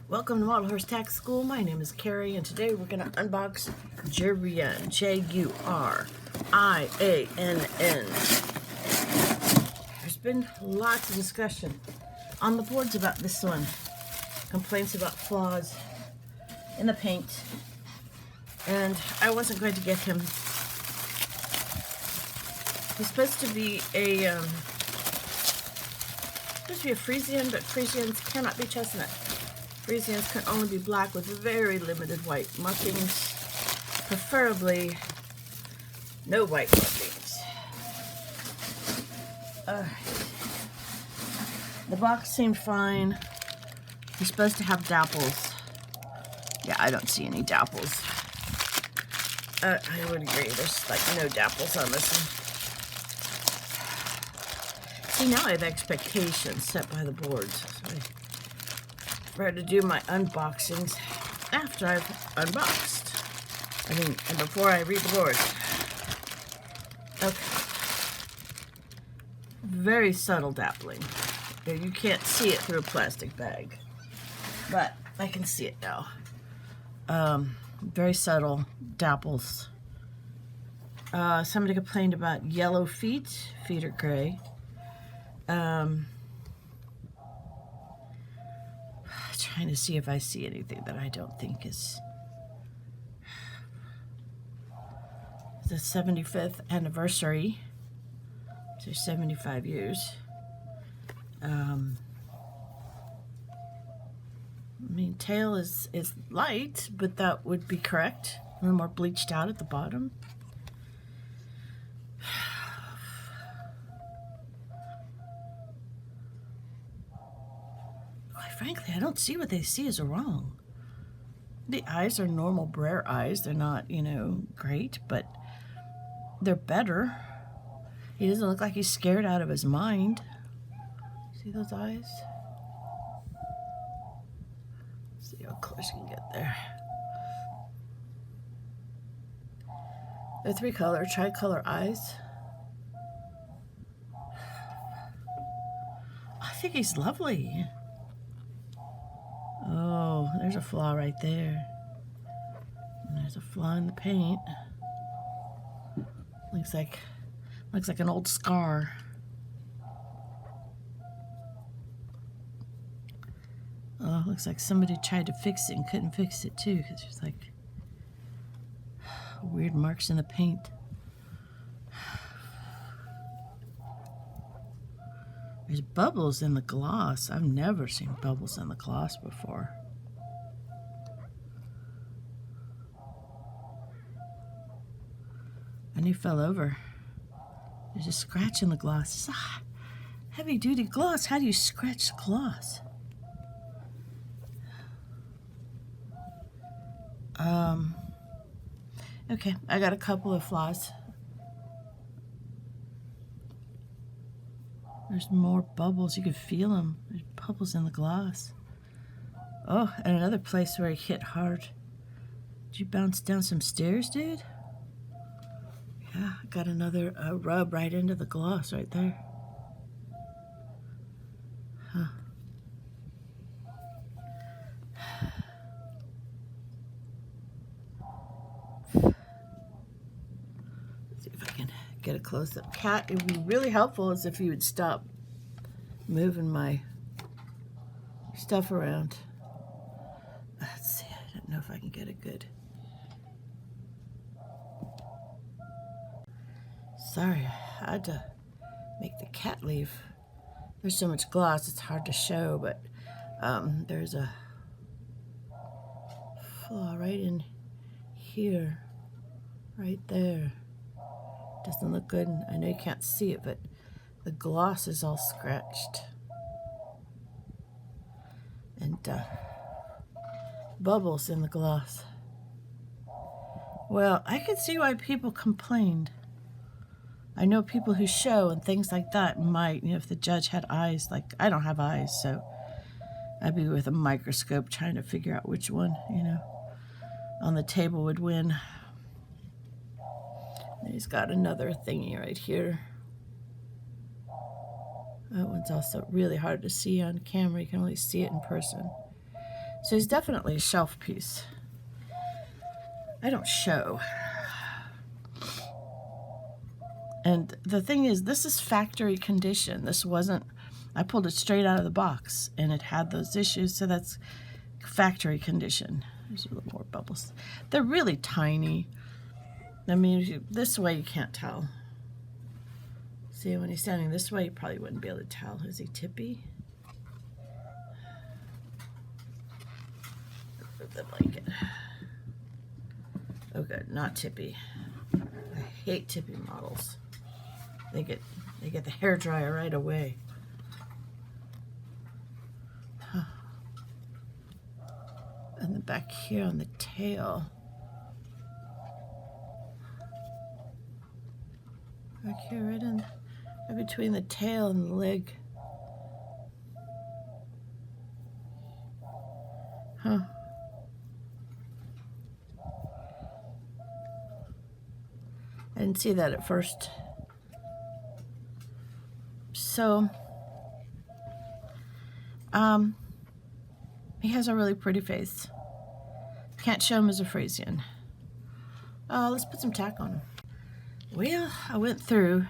Welcome to Model Horse Tack School. My name is Carrie, and today we're going to unbox Juriaan, Juriann. There's been lots of discussion on the boards about this one. Complaints about flaws in the paint, and I wasn't going to get him. He's supposed to be a Friesian, but Friesians cannot be chestnut. Friesians can only be black with very limited white markings, preferably no white markings. The box seemed fine. He's supposed to have dapples. Yeah, I don't see any dapples. I would agree, there's like no dapples on this one. See, now I have expectations set by the boards. So I prefer to do my unboxings after I've unboxed. And before I read the boards. Okay. Very subtle dappling. You can't see it through a plastic bag, but I can see it now. Very subtle dapples. Somebody complained about yellow feet. Feet are gray. Trying to see if I see anything that I don't think is the 75th anniversary. So 75 years. I mean, tail is light, but that would be correct. A little more bleached out at the bottom. Quite frankly, I don't see what they see as wrong. The eyes are normal Brer eyes. They're not, great, but they're better. He doesn't look like he's scared out of his mind. See those eyes? See how close you can get there. They're three-color, tricolor eyes. I think he's lovely. Oh, there's a flaw right there. And there's a flaw in the paint. Looks like an old scar. Oh, looks like somebody tried to fix it and couldn't fix it too, because there's like weird marks in the paint. There's bubbles in the gloss. I've never seen bubbles in the gloss before. And he fell over. There's a scratch in the gloss. It's a heavy-duty gloss. How do you scratch gloss? Okay, I got a couple of flaws. There's more bubbles. You can feel them. There's bubbles in the gloss. Oh, and another place where I hit hard. Did you bounce down some stairs, dude? Yeah, I got another rub right into the gloss right there. Huh. See if I can get a close-up. Cat, it would be really helpful is if you would stop moving my stuff around. Let's see, I don't know if I can get it good. Sorry, I had to make the cat leave. There's so much gloss, it's hard to show, but there's a flaw right in here, right there. Doesn't look good. I know you can't see it, but the gloss is all scratched. And bubbles in the gloss. Well, I can see why people complained. I know people who show and things like that might, if the judge had eyes, like I don't have eyes, so I'd be with a microscope trying to figure out which one, on the table would win. And he's got another thingy right here. That one's also really hard to see on camera. You can only see it in person. So he's definitely a shelf piece. I don't show. And the thing is, this is factory condition. This wasn't, I pulled it straight out of the box and it had those issues, so that's factory condition. There's a little more bubbles. They're really tiny. I mean, this way you can't tell. See, when he's standing this way, you probably wouldn't be able to tell. Is he tippy? The blanket. Oh good, not tippy. I hate tippy models. They get the hair dryer right away. Huh. And then back here on the tail. Back here, right between the tail and the leg. Huh. I didn't see that at first. So, he has a really pretty face. Can't show him as a Frisian. Let's put some tack on him. Well, I went through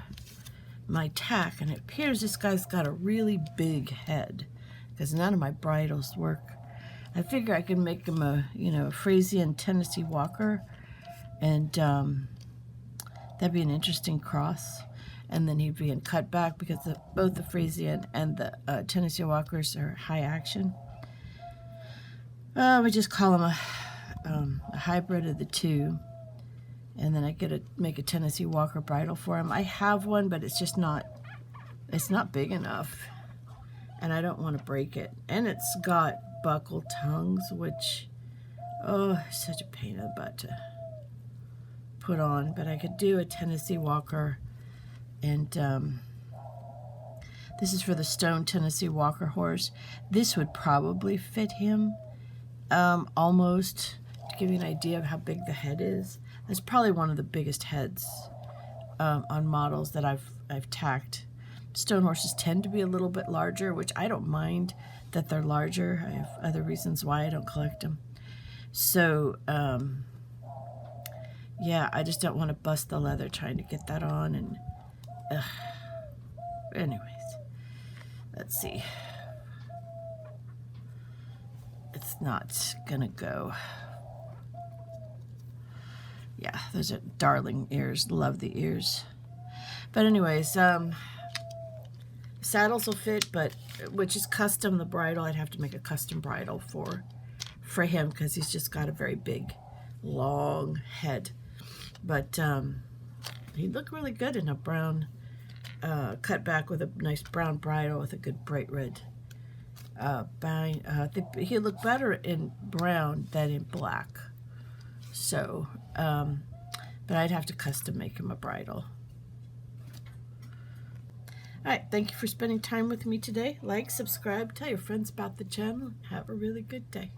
my tack, and it appears this guy's got a really big head, because none of my bridles work. I figure I can make him a, a Frisian Tennessee Walker, and that'd be an interesting cross. And then he'd be in cutback because both the Frisian and the Tennessee Walkers are high action. We just call him a hybrid of the two. And then I get to make a Tennessee Walker bridle for him. I have one, but it's not big enough. And I don't want to break it. And it's got buckle tongues, which, it's such a pain in the butt to put on. But I could do a Tennessee Walker. And this is for the Stone Tennessee Walker horse. This would probably fit him, almost, to give you an idea of how big the head is. It's probably one of the biggest heads on models that I've tacked. Stone horses tend to be a little bit larger, which I don't mind that they're larger. I have other reasons why I don't collect them. So, yeah, I just don't want to bust the leather trying to get that on. And anyways, let's see. It's not gonna go. Yeah, those are darling ears. Love the ears. But anyways, saddles will fit, but which is custom. The bridle, I'd have to make a custom bridle for him because he's just got a very big, long head. But he'd look really good in a brown cut back with a nice brown bridle with a good bright red bind. He'd look better in brown than in black. So, but I'd have to custom make him a bridle. All right, thank you for spending time with me today. Like, subscribe, tell your friends about the channel. Have a really good day.